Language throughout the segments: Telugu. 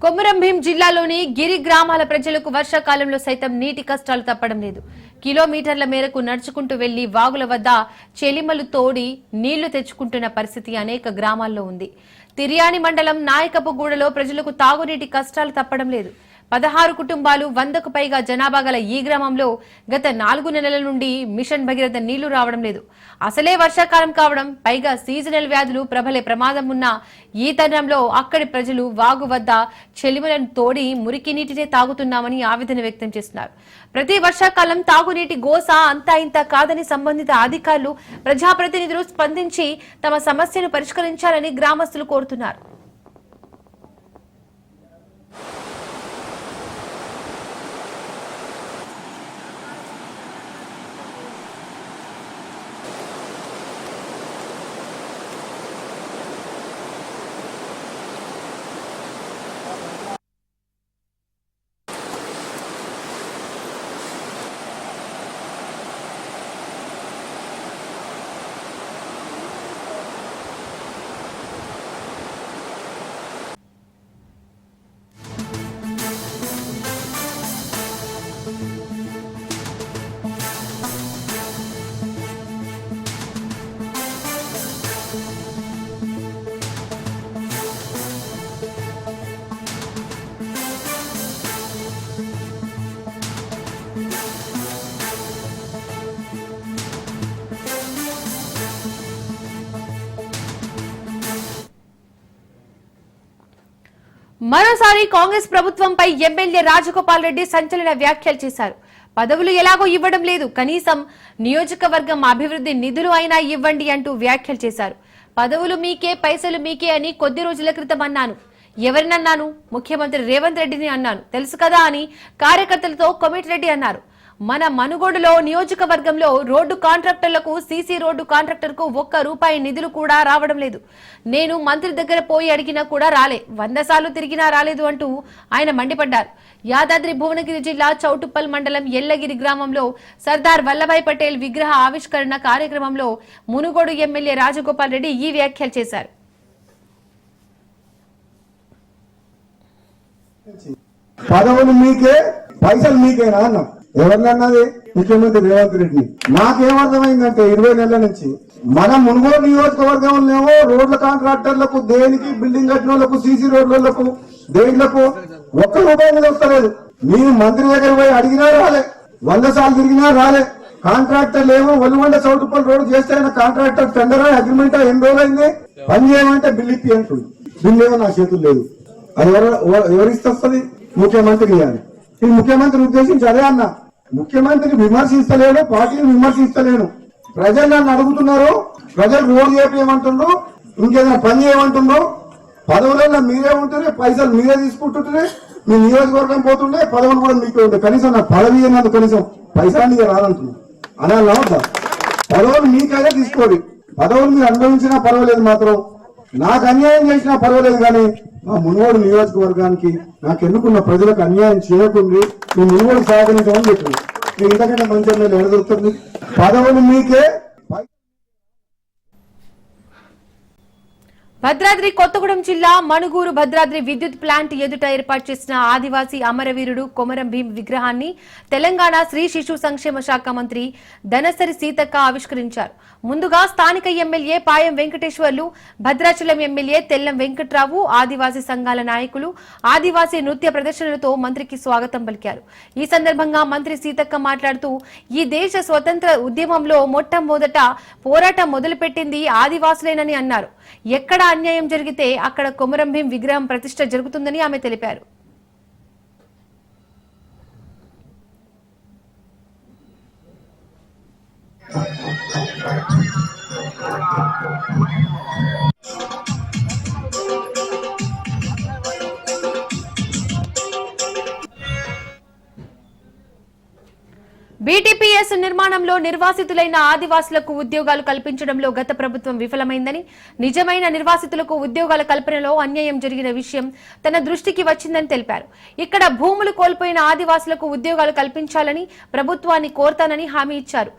కొమరం భీం జిల్లాలోని గిరి గ్రామాల ప్రజలకు వర్షాకాలంలో సైతం నీటి కష్టాలు తప్పడం లేదు. కిలోమీటర్ల మేరకు నడుచుకుంటూ వెళ్లి వాగుల వద్ద చెలిమలు తోడి నీళ్లు తెచ్చుకుంటున్న పరిస్థితి అనేక గ్రామాల్లో ఉంది. తిర్యాని మండలం నాయకపుగూడలో ప్రజలకు తాగునీటి కష్టాలు తప్పడం లేదు. 16 కుటుంబాలు 100కు పైగా జనాభా గల ఈ గ్రామంలో గత 4 నెలల నుండి మిషన్ భగీరథ నీళ్లు రావడం లేదు. అసలే వర్షాకాలం కావడం, పైగా సీజనల్ వ్యాధులు ప్రబలే ప్రమాదం ఉన్న ఈ తరుణంలో అక్కడి ప్రజలు వాగు వద్ద చెలిమలను తోడి మురికి నీటినే తాగుతున్నామని ఆవేదన వ్యక్తం చేస్తున్నారు. ప్రతి వర్షాకాలం తాగునీటి గోస అంతా ఇంత కాదని సంబంధిత అధికారులు, ప్రజాప్రతినిధులు స్పందించి తమ సమస్యను పరిష్కరించాలని గ్రామస్తులు కోరుతున్నారు. మరోసారి కాంగ్రెస్ ప్రభుత్వంపై ఎమ్మెల్యే రాజగోపాల్ రెడ్డి సంచలన వ్యాఖ్యలు చేశారు. పదవులు ఎలాగో ఇవ్వడం లేదు, కనీసం నియోజకవర్గం అభివృద్ధి నిధులు అయినా ఇవ్వండి అంటూ వ్యాఖ్యలు చేశారు. పదవులు మీకే, పైసలు మీకే అని కొద్ది రోజుల క్రితం అన్నాను. ఎవరినన్నాను? ముఖ్యమంత్రి రేవంత్ రెడ్డిని అన్నాను, తెలుసు కదా అని కార్యకర్తలతో కోమటిరెడ్డి అన్నారు. మన మనుగోడులో నియోజకవర్గంలో రోడ్డు కాంట్రాక్టర్లకు, సీసీ రోడ్డు కాంట్రాక్టర్కు ₹1 నిధులు కూడా రావడం లేదు. నేను మంత్రి దగ్గర పోయి అడిగినా కూడా రాలే, 100 సార్లు తిరిగినా రాలేదు అంటూ ఆయన మండిపడ్డారు. యాదాద్రి భువనగిరి జిల్లా చౌటుప్పల్ మండలం ఎల్లగిరి గ్రామంలో సర్దార్ వల్లభాయ్ పటేల్ విగ్రహ ఆవిష్కరణ కార్యక్రమంలో మునుగోడు ఎమ్మెల్యే రాజగోపాల్ రెడ్డి ఈ వ్యాఖ్యలు చేశారు. పదవులు మీకే, పైసలు మీకేనా అన్నాం. ఎవరినన్నది? ముఖ్యమంత్రి రేవంత్ రెడ్డి. నాకేమర్థమైందంటే 20 నెలల నుంచి మన మునుగోడు నియోజకవర్గంలో రోడ్ల కాంట్రాక్టర్లకు, దేనికి బిల్డింగ్ కట్టిన వాళ్ళకు, సీసీ రోడ్లకు, దేనిలకు ₹1 మీద వస్తలేదు. మీరు మంత్రి దగ్గర పోయి అడిగినా రాలే, 100 సార్లు తిరిగినా రాలే. కాంట్రాక్టర్లు ఏమో ఒల్లుగొండ చౌటుప్పల్ రోడ్డు చేస్తే కాంట్రాక్టర్ టెండర్ అగ్రిమెంట్ ఎన్ని రోజులైంది, పని చేయమంటే బిల్లు ఇప్పి అంటుంది. బిల్లు ఏమో నా చేతులు లేదు. అది ఎవరిస్తుంది? ముఖ్యమంత్రి ఇవ్వాలి. ఈ ముఖ్యమంత్రి ఉద్దేశించి అదే అన్న, ముఖ్యమంత్రిని విమర్శిస్తలేను, పార్టీని విమర్శిస్తలేను. ప్రజలు నన్ను అడుగుతున్నారు, ప్రజలు రోడ్డు చేయమంటుండ్రు, ఇంకేదైనా పని చేయమంటుండ్రు. పదవులలో మీరే ఉంటుండే, పైసలు మీరే తీసుకుంటుంటే, మీ నియోజకవర్గం పోతుండే, పదవులు కూడా మీకే ఉంటాయి. కనీసం నా పదవి అన్నది కనీసం పైసా మీద రాదంటున్నాను. అలా వద్దా? పదవులు మీకైనా తీసుకోండి, పదవులు మీరు అనుభవించినా పర్వాలేదు, మాత్రం నాకు అన్యాయం చేసినా పర్వాలేదు, కానీ మా మునుగోడు నియోజకవర్గానికి నాకు ఎన్నుకున్న ప్రజలకు అన్యాయం చేయకుండా మీ మునుగోడు సాగనించమని చెప్పింది. మీకు ఇంతకంటే మంచి ఎడదొరుకుతుంది. పదవులు మీకే. భద్రాద్రి కొత్తగూడెం జిల్లా మణుగూరు భద్రాద్రి విద్యుత్ ప్లాంట్ ఎదుట ఏర్పాటు చేసిన ఆదివాసీ అమరవీరుడు కొమరం భీం విగ్రహాన్ని తెలంగాణ స్త్రీ శిశు సంక్షేమ శాఖ మంత్రి ధనసరి సీతక్క ఆవిష్కరించారు. ముందుగా స్థానిక ఎమ్మెల్యే పాయం వెంకటేశ్వర్లు, భద్రాచలం ఎమ్మెల్యే తెల్లం వెంకట్రావు, ఆదివాసీ సంఘాల నాయకులు ఆదివాసీ నృత్య ప్రదర్శనలతో మంత్రికి స్వాగతం పలికారు. ఈ సందర్భంగా మంత్రి సీతక్క మాట్లాడుతూ, ఈ దేశ స్వతంత్ర ఉద్యమంలో మొట్టమొదట పోరాటం మొదలుపెట్టింది ఆదివాసులేనని అన్నారు. ఎక్కడ అన్యాయం జరిగితే అక్కడ కొమరం భీం విగ్రహం ప్రతిష్ఠ జరుగుతుందని ఆమె తెలిపారు. బీటీపీఎస్ ఐఏఎస్ నిర్మాణంలో నిర్వాసితులైన ఆదివాసులకు ఉద్యోగాలు కల్పించడంలో గత ప్రభుత్వం విఫలమైందని, నిజమైన నిర్వాసితులకు ఉద్యోగాల కల్పనలో అన్యాయం జరిగిన విషయం తన దృష్టికి వచ్చిందని తెలిపారు. ఇక్కడ భూములు కోల్పోయిన ఆదివాసులకు ఉద్యోగాలు కల్పించాలని ప్రభుత్వాన్ని కోరతానని హామీ ఇచ్చారు.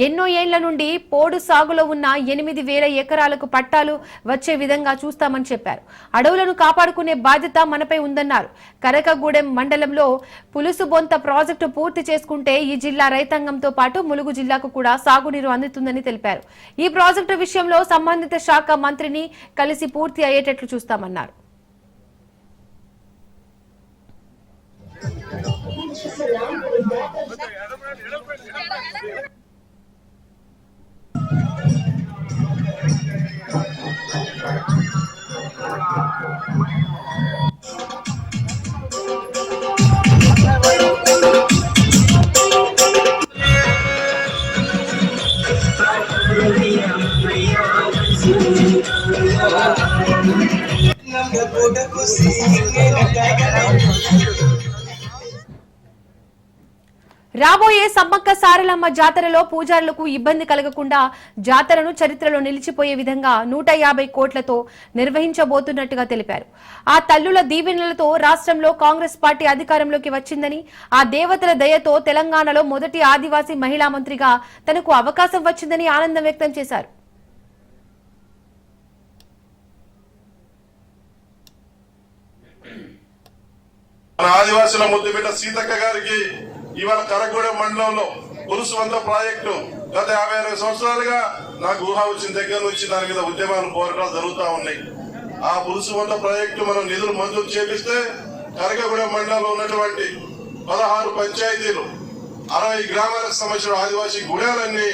ఎన్నో ఏళ్ల నుండి పోడు సాగులో ఉన్న 8,000 ఎకరాలకు పట్టాలు వచ్చే విధంగా చూస్తామని చెప్పారు. అడవులను కాపాడుకునే బాధ్యత మనపై ఉందన్నారు. కరకగూడెం మండలంలో పులుసుబొంత ప్రాజెక్టు పూర్తి చేసుకుంటే ఈ జిల్లా రైతాంగంతో పాటు ములుగు జిల్లాకు కూడా సాగునీరు అందుతుందని తెలిపారు. ఈ ప్రాజెక్టు విషయంలో సంబంధిత శాఖ మంత్రిని కలిసి పూర్తి అయ్యేటట్లు చూస్తామన్నారు. రాబోయే సమ్మక్క సారలమ్మ జాతరలో పూజారులకు ఇబ్బంది కలగకుండా జాతరను చరిత్రలో నిలిచిపోయే విధంగా 150 కోట్లతో నిర్వహించబోతున్నట్టుగా తెలిపారు. ఆ తల్లుల దీవెనలతో రాష్ట్రంలో కాంగ్రెస్ పార్టీ అధికారంలోకి వచ్చిందని, ఆ దేవతల దయతో తెలంగాణలో మొదటి ఆదివాసీ మహిళా మంత్రిగా తనకు అవకాశం వచ్చిందని ఆనందం వ్యక్తం చేశారు. ఆదివాసుల ముద్దుబిడ్డ సీతక్క గారికి ఇవాళ కరగూడెం మండలంలో పులుసువంత ప్రాజెక్టు గత 50 సంవత్సరాలుగా నాకు ఊహ వచ్చిన దగ్గర నుంచి దాని మీద ఉద్యమాలు పోరాటాలు జరుగుతూ ఉన్నాయి. ఆ పులుసువంత ప్రాజెక్టు మనం నిధులు మంజూరు చేపిస్తే కరగగూడెం మండలంలో ఉన్నటువంటి 16 పంచాయతీలు 60 గ్రామాలకు సంబంధించిన ఆదివాసీ గుడాలన్నీ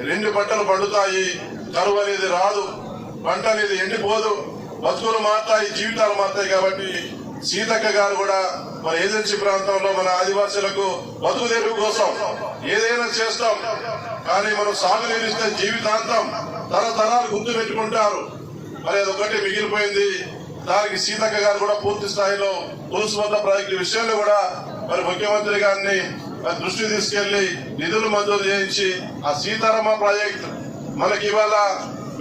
2 పంటలు పండుతాయి. కరువు అనేది రాదు, పంట అనేది ఎండిపోదు, బతుకులు మారుతాయి, జీవితాలు మారుతాయి. కాబట్టి సీతక్క గారు కూడా మన ఏజెన్సీ ప్రాంతంలో మన ఆదివాసులకు బతుకు తెరువు కోసం ఏదైనా చేస్తాం. కానీ మనం సాగునీరు ఇస్తే జీవితాంతం తరతరాలు గుర్తు పెట్టుకుంటారు. మరి అదొకటి మిగిలిపోయింది. దానికి సీతక్క గారు కూడా పూర్తి స్థాయిలో పులుసువంత ప్రాజెక్టు విషయంలో కూడా మరి ముఖ్యమంత్రి గారిని దృష్టి తీసుకెళ్లి నిధులు మంజూరు చేయించి ఆ సీతారామ ప్రాజెక్టు మనకి ఇవాళ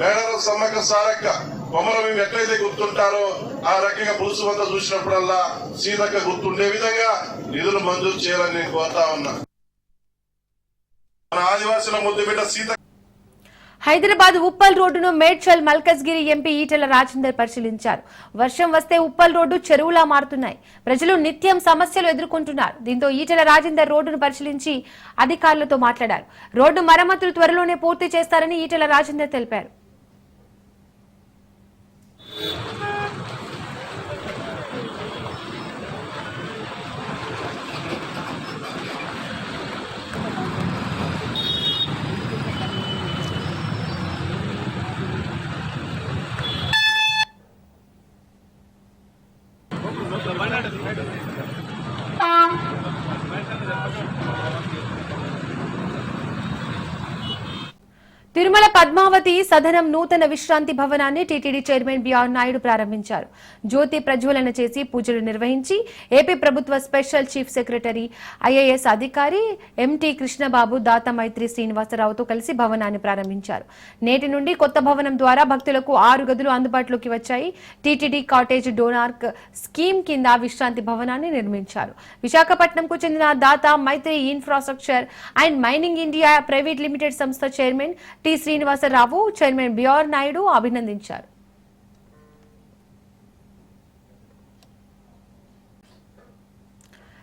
మేడారం సమ్మక్క సారక్క బొమ్మలు మేము ఎట్లయితే గుర్తుంటారో ఆ రకంగా పులుసువంత చూసినప్పుడల్లా సీతక్క గుర్తుండే విధంగా నిధులు మంజూరు చేయాలని నేను కోరుతా ఉన్నా. మన ఆదివాసుల ముద్దుబిడ్డ సీతక్క. హైదరాబాద్ ఉప్పల్ రోడ్డును మేడ్చల్ మల్కజ్గిరి ఎంపీ ఈటెల రాజేందర్ పరిశీలించారు. వర్షం వస్తే ఉప్పల్ రోడ్డు చెరువులా మారుతున్నాయి. ప్రజలు నిత్యం సమస్యలు ఎదుర్కొంటున్నారు. దీంతో ఈటెల రాజేందర్ రోడ్డును పరిశీలించి అధికారులతో మాట్లాడారు. రోడ్డు మరమ్మతులు త్వరలోనే పూర్తి చేస్తారని ఈటెల రాజేందర్ తెలిపారు. తిరుమల పద్మావతి సదనం నూతన విశ్రాంతి భవనాన్ని టీటీడీ చైర్మన్ బిఆర్ నాయుడు ప్రారంభించారు. జ్యోతి ప్రజ్వలన చేసి పూజలు నిర్వహించి ఏపీ ప్రభుత్వ స్పెషల్ చీఫ్ సెక్రటరీ ఐఏఎస్ అధికారి ఎంటీ కృష్ణబాబు, దాత మైత్రి శ్రీనివాసరావుతో కలిసి భవనాన్ని ప్రారంభించారు. నేటి నుండి కొత్త భవనం ద్వారా భక్తులకు 6 గదులు అందుబాటులోకి వచ్చాయి. టీటీడీ కాటేజ్ డోనార్క్ స్కీమ్ కింద విశ్రాంతి భవనాన్ని నిర్మించారు. విశాఖపట్నంకు చెందిన దాత Maitri infrastructure and mining India private limited సంస్థ chairman T Srinivasa Rao, chairman BR Naidu అభినందించారు.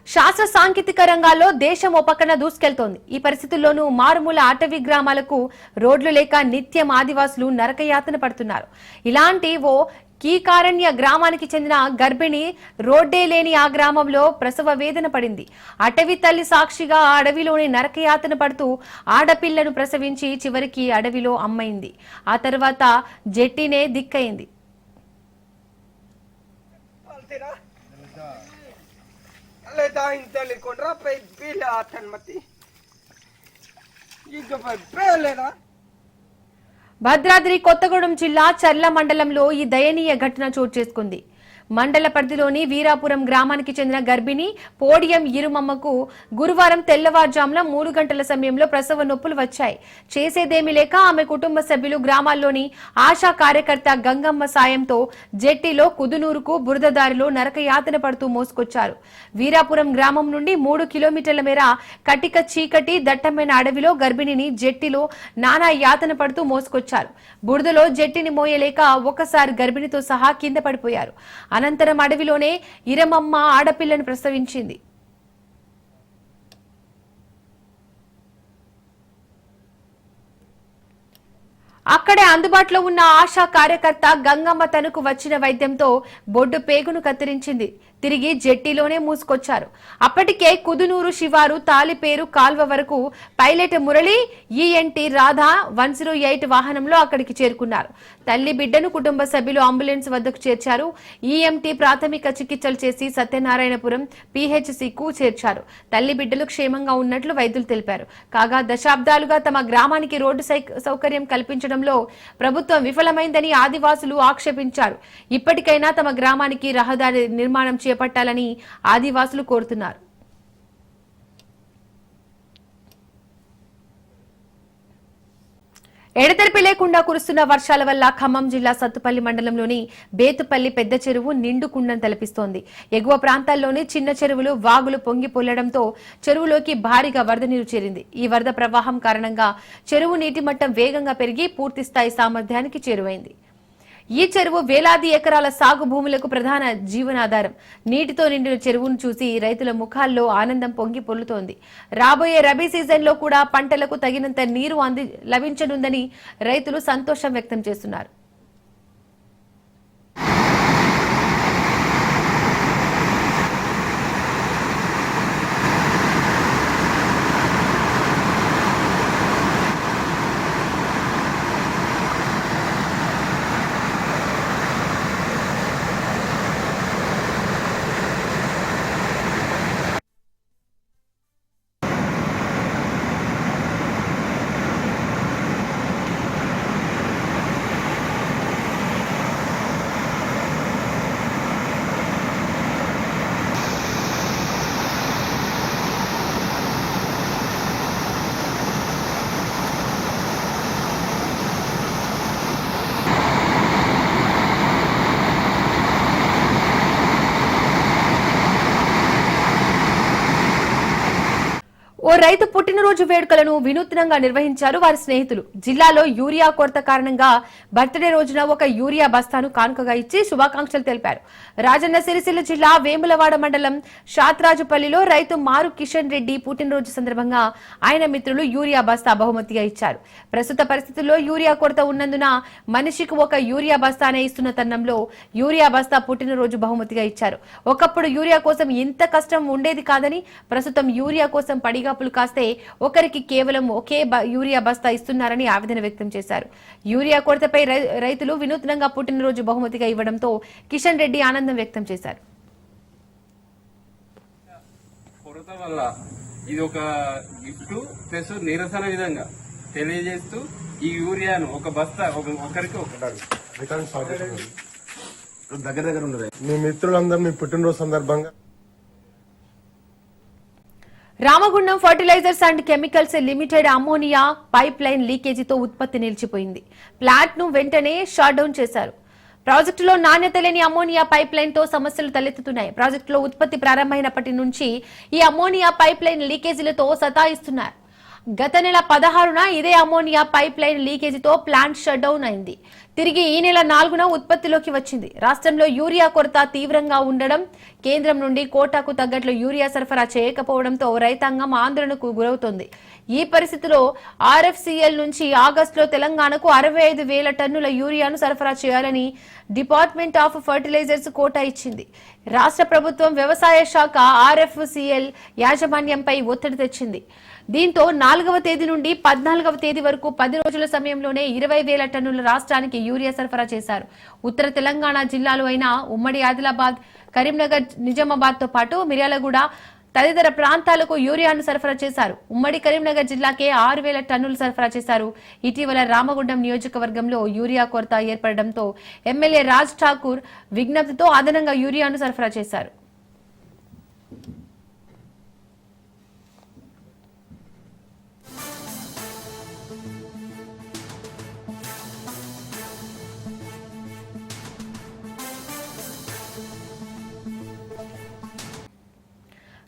శాస్త్ర సాంకేతిక రంగాల్లో దేశం ఓ పక్కన దూసుకెళ్తోంది. ఈ పరిస్థితుల్లోనూ మారుమూల అటవీ గ్రామాలకు రోడ్లు లేక నిత్యం ఆదివాసులు నరకయాతన పడుతున్నారు. ఇలాంటి ఓ కీకారణ్య గ్రామానికి చెందిన గర్భిణి రోడ్డే లేని ఆ గ్రామంలో ప్రసవ వేదన పడింది. అటవీ తల్లి సాక్షిగా ఆ అడవిలోని నరకయాతన పడుతూ ఆడపిల్లను ప్రసవించి చివరికి అడవిలో అమ్మైంది. ఆ తర్వాత జట్టినే దిక్కయింది. భద్రాద్రి కొత్తగూడెం జిల్లా చర్ల మండలంలో ఈ దయనీయ ఘటన చోటు చేసుకుంది. మండల పరిధిలోని వీరాపురం గ్రామానికి చెందిన గర్భిణి పోడియం ఇరుమమ్మకు గురువారం తెల్లవారుజామున 3 గంటల సమయంలో ప్రసవ నొప్పులు వచ్చాయి. చేసేదేమీ లేక ఆమె కుటుంబ సభ్యులు గ్రామాల్లోని ఆశా కార్యకర్త గంగమ్మ సాయంతో జెట్టిలో కుదునూరుకు బురదదారిలో నరకయాతన పడుతూ మోసుకొచ్చారు. వీరాపురం గ్రామం నుండి 3 కిలోమీటర్ల మేర కటిక చీకటి దట్టమైన అడవిలో గర్భిణిని జెట్టిలో నానా యాతన పడుతూ మోసుకొచ్చారు. బురదలో జెట్టిని మోయలేక ఒకసారి గర్భిణితో సహా కింద పడిపోయారు. అనంతరం అడవిలోనే ఇరమమ్మ ఆడపిల్లను ప్రసవించింది. అక్కడే అందుబాటులో ఉన్న ఆశా కార్యకర్త గంగమ్మ తనకు వచ్చిన వైద్యంతో బొడ్డు పేగును కత్తిరించింది. తిరిగి జెట్టిలోనే మూసుకొచ్చారు. అప్పటికే కుదునూరు శివారు తాలిపేరు కాల్వ వరకు పైలట్ మురళి ఈఎన్టీ రాధా 108 వాహనంలో అక్కడికి చేరుకున్నారు. తల్లి బిడ్డను కుటుంబ సభ్యులు అంబులెన్స్ వద్దకు చేర్చారు. ఈఎంటీ ప్రాథమిక చికిత్సలు చేసి సత్యనారాయణపురం పీహెచ్సీకు చేర్చారు. తల్లి బిడ్డలు క్షేమంగా ఉన్నట్లు వైద్యులు తెలిపారు. కాగా దశాబ్దాలుగా తమ గ్రామానికి రోడ్డు సౌకర్యం కల్పించడంలో ప్రభుత్వం విఫలమైందని ఆదివాసులు ఆక్షేపించారు. ఇప్పటికైనా తమ గ్రామానికి రహదారి నిర్మాణం చేపట్టాలని ఆదివాసులు కోరుతున్నారు. ఎడతెరిపి లేకుండా కురుస్తున్న వర్షాల వల్ల ఖమ్మం జిల్లా సత్తుపల్లి మండలంలోని బేతుపల్లి పెద్ద చెరువు నిండుకుండను తలపిస్తోంది. ఎగువ ప్రాంతాల్లోని చిన్న చెరువులు వాగులు పొంగి పొల్లడంతో చెరువులోకి భారీగా వరద నీరు చేరింది. ఈ వరద ప్రవాహం కారణంగా చెరువు నీటి మట్టం వేగంగా పెరిగి పూర్తిస్థాయి సామర్థ్యానికి చేరువైంది. ఈ చెరువు వేలాది ఎకరాల సాగు భూములకు ప్రధాన జీవనాధారం. నీటితో నిండిన చెరువును చూసి రైతుల ముఖాల్లో ఆనందం పొంగి పొర్లుతోంది. రాబోయే రబీ సీజన్లో కూడా పంటలకు తగినంత నీరు లభించనుందని రైతులు సంతోషం వ్యక్తం చేస్తున్నారు. ఓ రైతు పుట్టినరోజు వేడుకలను వినూత్నంగా నిర్వహించారు వారి స్నేహితులు. జిల్లాలో యూరియా కొరత కారణంగా బర్త్డే రోజున ఒక యూరియా బస్తాను కానుకగా ఇచ్చి శుభాకాంక్షలు తెలిపారు. రాజన్న సిరిసిల్ల జిల్లా వేములవాడ మండలం షాత్రాజుపల్లిలో రైతు మారు కిషన్ రెడ్డి పుట్టినరోజు సందర్భంగా ఆయన మిత్రులు యూరియా బస్తా బహుమతిగా ఇచ్చారు. ప్రస్తుత పరిస్థితుల్లో యూరియా కొరత ఉన్నందున మనిషికి ఒక యూరియా బస్తానే ఇస్తున్న తరుణంలో యూరియా బస్తా పుట్టినరోజు బహుమతిగా ఇచ్చారు. ఒకప్పుడు యూరియా కోసం ఇంత కష్టం ఉండేది కాదని ప్రస్తుతం యూరియా కోసం పడిగా కాస్తే ఒకరికి కేవలం ఒకే యూరియా బస్తా ఇస్తున్నారని ఆవేదన వ్యక్తం చేశారు. యూరియా కొరతపై రైతులు వినూత్నంగా పుట్టినరోజు బహుమతిగా ఇవ్వడంతో కిషన్ రెడ్డి ఆనందం వ్యక్తం చేశారు. కొరత వల్ల ఇది ఒక గిఫ్ట్ ప్లస్ నిరసన విధంగా తెలియజేస్తూ ఈ యూరియాను ఒక బస్తా ఒకరికి దగ్గర ఉండదు. మీ మిత్రులందరూ మీ పుట్టినరోజు సందర్భంగా Ramagundam fertilizers and chemicals limited ammonia pipe line లీకేజీతో ఉత్పత్తి నిలిచిపోయింది. ప్లాంట్ ను వెంటనే షట్ డౌన్ చేశారు. ప్రాజెక్టులో నాణ్యత లేని అమ్మోనియా పైప్ లైన్ తో సమస్యలు తలెత్తుతున్నాయి. ప్రాజెక్టులో ఉత్పత్తి ప్రారంభమైనప్పటి నుంచి ఈ అమ్మోనియా పైప్ లైన్ లీకేజీలతో సతాయిస్తున్నారు. గత నెల 16న ఇదే అమ్మోనియా పైప్ లైన్ లీకేజీతో ప్లాంట్ షట్ డౌన్ అయింది. తిరిగి ఈ నెల 4న ఉత్పత్తిలోకి వచ్చింది. రాష్ట్రంలో యూరియా కొరత తీవ్రంగా ఉండడం, కేంద్రం నుండి కోటాకు తగ్గట్లు యూరియా సరఫరా చేయకపోవడంతో రైతాంగం ఆందోళనకు గురవుతోంది. ఈ పరిస్థితిలో ఆర్ఎఫ్సిఎల్ నుంచి ఆగస్టులో తెలంగాణకు 65,000 టన్నుల యూరియాను సరఫరా చేయాలని డిపార్ట్మెంట్ ఆఫ్ ఫర్టిలైజర్స్ కోటా ఇచ్చింది. రాష్ట్ర ప్రభుత్వం వ్యవసాయ శాఖ ఆర్ఎఫ్సిఎల్ యాజమాన్యంపై ఒత్తిడి తెచ్చింది. దీంతో 4వ తేదీ నుండి 14వ తేదీ వరకు 10 రోజుల సమయంలోనే 20,000 టన్నుల రాష్ట్రానికి యూరియా సరఫరా చేశారు. ఉత్తర తెలంగాణ జిల్లాలు అయిన ఉమ్మడి ఆదిలాబాద్, కరీంనగర్, నిజామాబాద్ తో పాటు మిర్యాలగూడ, తదితర ప్రాంతాలకు యూరియాను సరఫరా చేశారు. ఉమ్మడి కరీంనగర్ జిల్లాకే 6,000 టన్నులు సరఫరా చేశారు. ఇటీవల రామగుండం నియోజకవర్గంలో యూరియా కొరత ఏర్పడడంతో ఎమ్మెల్యే రాజ్ ఠాకూర్ విజ్ఞప్తితో అదనంగా యూరియాను సరఫరా చేశారు.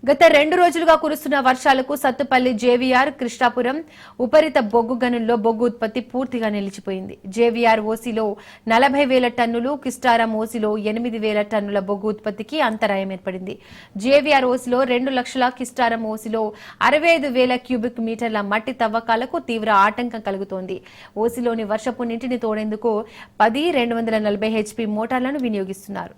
గత 2 రోజులుగా కురుస్తున్న వర్షాలకు సత్తుపల్లి, జేవీఆర్, కృష్ణాపురం ఉపరిత బొగ్గు గనుల్లో బొగ్గు ఉత్పత్తి పూర్తిగా నిలిచిపోయింది. జేవీఆర్ ఓసీలో 40,000 టన్నులు, కిస్టారం ఓసీలో 8,000 టన్నుల బొగ్గు ఉత్పత్తికి అంతరాయం ఏర్పడింది. జేవీఆర్ ఓసీలో 2 లక్షల, కిస్టారం ఓసీలో 65,000 క్యూబిక్ మీటర్ల మట్టి తవ్వకాలకు తీవ్ర ఆటంకం కలుగుతోంది. ఓసీలోని వర్షపు నీటిని తోడేందుకు 240 హెచ్పీ మోటార్లను వినియోగిస్తున్నారు.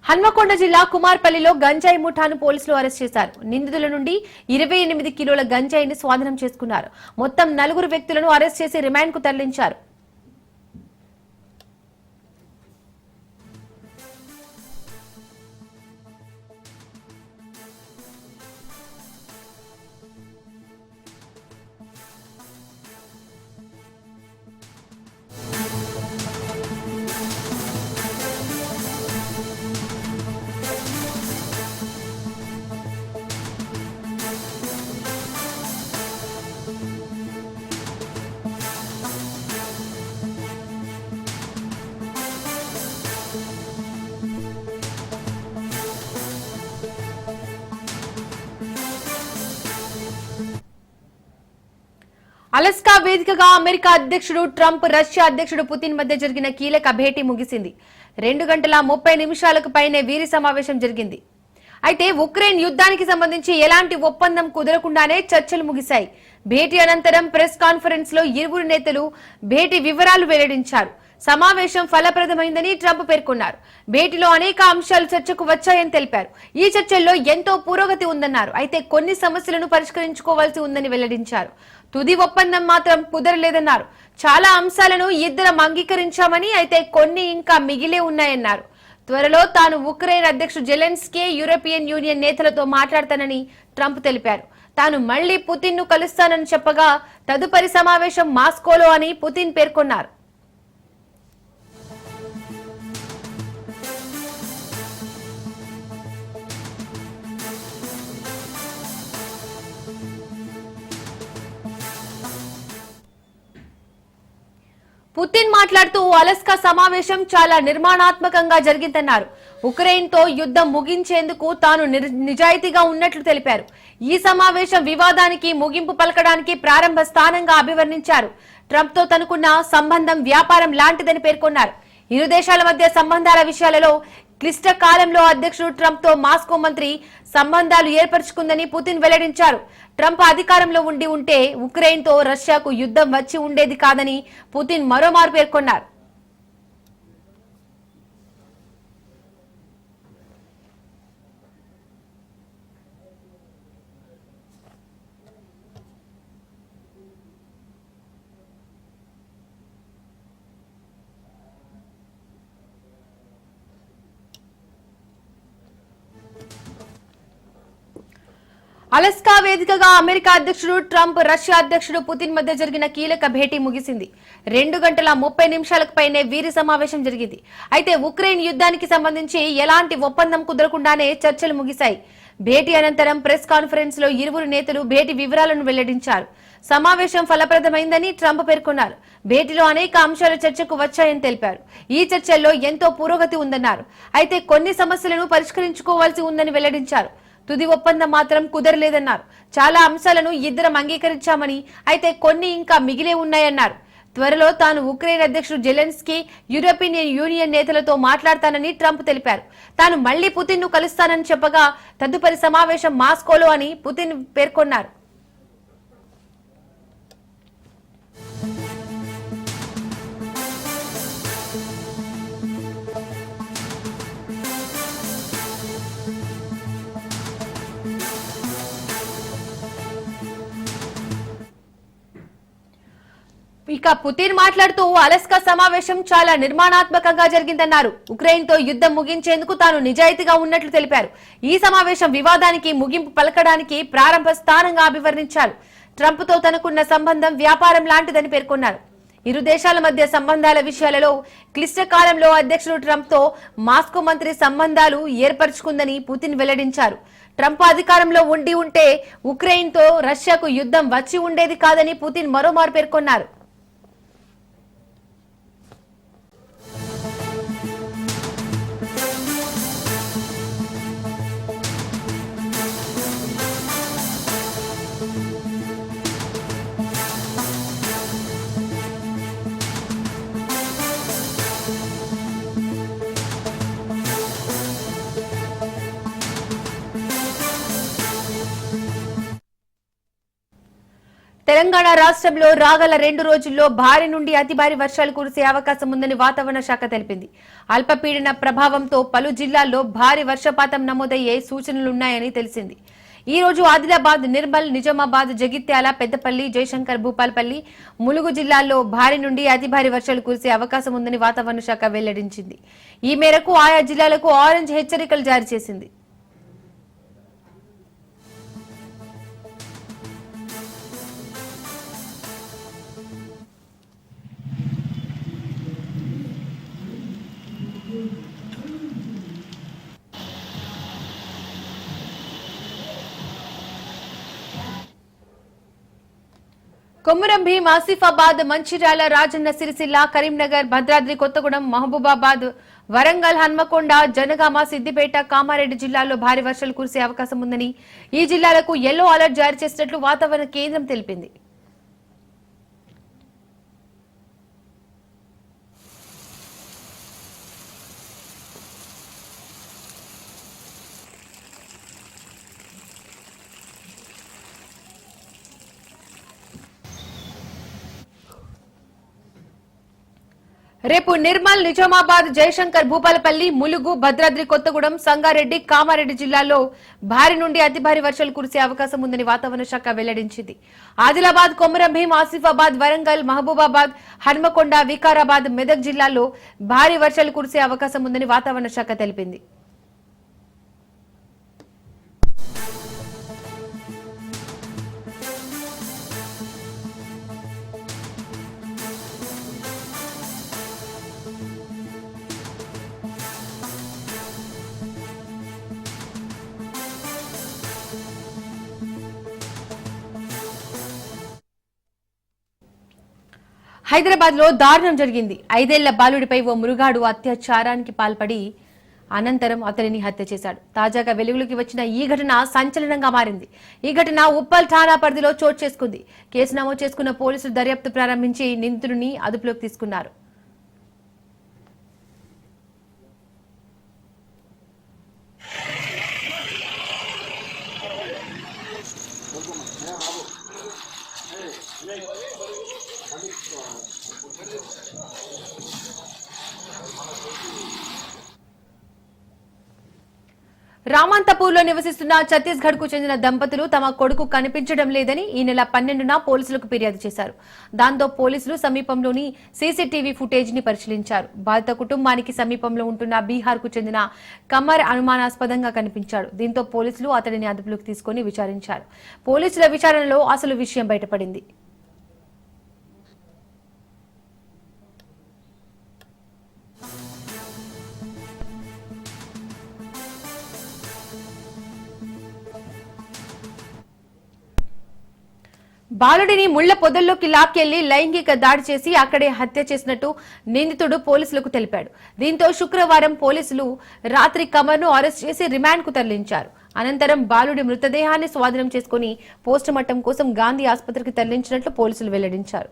హన్మకొండ జిల్లా కుమార్పల్లిలో గంజాయి ముఠాను పోలీసులు అరెస్ట్ చేశారు. నిందితుల నుండి 28 కిలోల గంజాయిని స్వాధీనం చేసుకున్నారు. మొత్తం 4 వ్యక్తులను అరెస్ట్ చేసి రిమాండ్ కు తరలించారు. అలస్కా వేదికగా అమెరికా అధ్యక్షుడు ట్రంప్, రష్యా అధ్యక్షుడు పుతిన్ మధ్య జరిగిన కీలక భేటీ ముగిసింది. 2 గంటల 30 నిమిషాలకు పైనే వీరి సమావేశం జరిగింది. అయితే ఉక్రెయిన్ యుద్ధానికి సంబంధించి ఎలాంటి ఒప్పందం కుదరకుండానే చర్చలు ముగిశాయి. భేటీ అనంతరం ప్రెస్ కాన్ఫరెన్స్ లో ఇరువురు నేతలు భేటీ వివరాలు వెల్లడించారు. సమావేశం ఫలప్రదమైందని ట్రంప్ పేర్కొన్నారు. భేటీలో అనేక అంశాలు చర్చకు వచ్చాయని తెలిపారు. ఈ చర్చల్లో ఎంతో పురోగతి ఉందన్నారు. అయితే కొన్ని సమస్యలను పరిష్కరించుకోవాల్సి ఉందని వెల్లడించారు. తుది ఒప్పందం మాత్రం కుదరలేదన్నారు. చాలా అంశాలను ఇద్దరం అంగీకరించామని, అయితే కొన్ని ఇంకా మిగిలే ఉన్నాయన్నారు. త్వరలో తాను ఉక్రెయిన్ అధ్యక్షుడు జెలెన్స్కీ, యూరోపియన్ యూనియన్ నేతలతో మాట్లాడతానని ట్రంప్ తెలిపారు. తాను మళ్లీ పుతిన్ ను కలుస్తానని చెప్పగా తదుపరి సమావేశం మాస్కోలో అని పుతిన్ పేర్కొన్నారు. పుతిన్ మాట్లాడుతూ అలస్కా సమావేశం చాలా నిర్మాణాత్మకంగా జరిగిందన్నారు. ఉక్రెయిన్ తో యుద్ధం ముగించేందుకు తాను నిజాయితీగా ఉన్నట్లు తెలిపారు. ఈ సమావేశం వివాదానికి ముగింపు పలకడానికి ప్రారంభ స్థానంగా అభివర్ణించారు. ట్రంప్ తో తనకున్న సంబంధం వ్యాపారం లాంటిదని పేర్కొన్నారు. ఇరు దేశాల మధ్య సంబంధాల విషయాలలో క్లిష్ట కాలంలో అధ్యక్షుడు ట్రంప్ తో మాస్కో మంత్రి సంబంధాలు ఏర్పరచుకుందని పుతిన్ వెల్లడించారు. ట్రంప్ అధికారంలో ఉంటే ఉక్రెయిన్ తో రష్యాకు యుద్ధం వచ్చి ఉండేది కాదని పుతిన్ మరోమారు పేర్కొన్నారు. అలస్కా వేదికగా అమెరికా అధ్యక్షుడు ట్రంప్, రష్యా అధ్యక్షుడు పుతిన్ మధ్య జరిగిన కీలక భేటీ ముగిసింది. 2 గంటల 30 నిమిషాలకు పైనే వీరి సమావేశం జరిగింది. అయితే ఉక్రెయిన్ యుద్ధానికి సంబంధించి ఎలాంటి ఒప్పందం కుదరకుండానే చర్చలు ముగిశాయి. భేటీ అనంతరం ప్రెస్ కాన్ఫరెన్స్ లో ఇరువురు నేతలు భేటీ వివరాలను వెల్లడించారు. సమావేశం ఫలప్రదమైందని ట్రంప్ పేర్కొన్నారు. భేటీలో అనేక అంశాలు చర్చకు వచ్చాయని తెలిపారు. ఈ చర్చల్లో ఎంతో పురోగతి ఉందన్నారు. అయితే కొన్ని సమస్యలను పరిష్కరించుకోవాల్సి ఉందని వెల్లడించారు. తుది ఒప్పందం మాత్రం కుదరలేదన్నారు. చాలా అంశాలను ఇద్దరం అంగీకరించామని, అయితే కొన్ని ఇంకా మిగిలే ఉన్నాయన్నారు. త్వరలో తాను ఉక్రెయిన్ అధ్యక్షుడు జెలెన్స్కీ, యూరోపియన్ యూనియన్ నేతలతో మాట్లాడతానని ట్రంప్ తెలిపారు. తాను మళ్లీ పుతిన్ ను కలుస్తానని చెప్పగా తదుపరి సమావేశం మాస్కోలో అని పుతిన్ పేర్కొన్నారు. ఇక పుతిన్ మాట్లాడుతూ అలస్కా సమావేశం చాలా నిర్మాణాత్మకంగా జరిగిందన్నారు. ఉక్రెయిన్ తో యుద్ధం ముగించేందుకు తాను నిజాయితీగా ఉన్నట్లు తెలిపారు. ఈ సమావేశం వివాదానికి ముగింపు పలకడానికి ప్రారంభ స్థానంగా అభివర్ణించారు. ట్రంప్ తో తనకున్న సంబంధం వ్యాపారం లాంటిదని పేర్కొన్నారు. ఇరు దేశాల మధ్య సంబంధాల విషయాలలో క్లిష్టకాలంలో అధ్యక్షుడు ట్రంప్ తో మాస్కో మంత్రి సంబంధాలు ఏర్పరచుకుందని పుతిన్ వెల్లడించారు. ట్రంప్ అధికారంలో ఉంటే ఉక్రెయిన్ తో రష్యాకు యుద్ధం వచ్చి ఉండేది కాదని పుతిన్ మరోమారు పేర్కొన్నారు. తెలంగాణ రాష్ట్రంలో రాగల 2 రోజుల్లో భారీ నుండి అతి భారీ వర్షాలు కురిసే అవకాశం ఉందని వాతావరణ శాఖ తెలిపింది. అల్పపీడన ప్రభావంతో పలు జిల్లాల్లో భారీ వర్షపాతం నమోదయ్యే సూచనలున్నాయని తెలిసింది. ఈ రోజు ఆదిలాబాద్, నిర్మల్, నిజామాబాద్, జగిత్యాల, పెద్దపల్లి, జయశంకర్, భూపాలపల్లి, ములుగు జిల్లాల్లో భారీ నుండి అతి భారీ వర్షాలు కురిసే అవకాశం ఉందని వాతావరణ శాఖ వెల్లడించింది. ఈ మేరకు ఆయా జిల్లాలకు ఆరెంజ్ హెచ్చరికలు జారీ చేసింది. కొమురం భీం, ఆసిఫాబాద్, మంచిర్యాల, రాజన్న సిరిసిల్ల, కరీంనగర్, భద్రాద్రి కొత్తగూడెం, మహబూబాబాద్, వరంగల్, హన్మకొండ, జనగామ, సిద్దిపేట, కామారెడ్డి జిల్లాల్లో భారీ వర్షాలు కురిసే అవకాశం ఉందని ఈ జిల్లాలకు యెల్లో అలర్ట్ జారీ చేసినట్లు వాతావరణ కేంద్రం తెలిపింది. రేపు నిర్మల్, నిజామాబాద్, జయశంకర్, భూపాలపల్లి, ములుగు, భద్రాద్రి కొత్తగూడెం, సంగారెడ్డి, కామారెడ్డి జిల్లాల్లో భారీ నుండి అతి భారీ వర్షాలు కురిసే అవకాశం ఉందని వాతావరణ శాఖ వెల్లడించింది. ఆదిలాబాద్, కొమురం భీం, ఆసిఫాబాద్, వరంగల్, మహబూబాబాద్, హన్మకొండ, వికారాబాద్, మెదక్ జిల్లాల్లో భారీ వర్షాలు కురిసే అవకాశం ఉందని వాతావరణ శాఖ తెలిపింది. హైదరాబాద్ లో దారుణం జరిగింది. 5 ఏళ్ల బాలుడిపై ఓ మృగాడు అత్యాచారానికి పాల్పడి అనంతరం అతనిని హత్య చేశాడు. తాజాగా వెలుగులోకి వచ్చిన ఈ ఘటన సంచలనంగా మారింది. ఈ ఘటన ఉప్పల్ ఠాణా పరిధిలో చోటు చేసుకుంది. కేసు నమోదు చేసుకున్న పోలీసులు దర్యాప్తు ప్రారంభించి నిందితుడిని అదుపులోకి తీసుకున్నారు. రామంతపూర్లో నివసిస్తున్న ఛత్తీస్గఢ్ కు చెందిన దంపతులు తమ కొడుకు కనిపించడం లేదని ఈ నెల 12న పోలీసులకు ఫిర్యాదు చేశారు. దాంతో పోలీసులు సమీపంలోని సీసీటీవీ ఫుటేజ్ ని పరిశీలించారు. బాధిత కుటుంబానికి సమీపంలో ఉంటున్న బీహార్ కు చెందిన కమర్ అనుమానాస్పదంగా కనిపించాడు. దీంతో పోలీసులు అతడిని అదుపులోకి తీసుకుని విచారించారు. పోలీసుల విచారణలో అసలు విషయం బయటపడింది. బాలుడిని ముళ్ల పొదల్లోకి లాక్కెళ్లి లైంగిక దాడి చేసి అక్కడే హత్య చేసినట్టు నిందితుడు పోలీసులకు తెలిపాడు. దీంతో శుక్రవారం పోలీసులు రాత్రి కమర్ను అరెస్ట్ చేసి రిమాండ్ కు తరలించారు. అనంతరం బాలుడి మృతదేహాన్ని స్వాధీనం చేసుకుని పోస్టుమార్టం కోసం గాంధీ ఆసుపత్రికి తరలించినట్లు పోలీసులు వెల్లడించారు.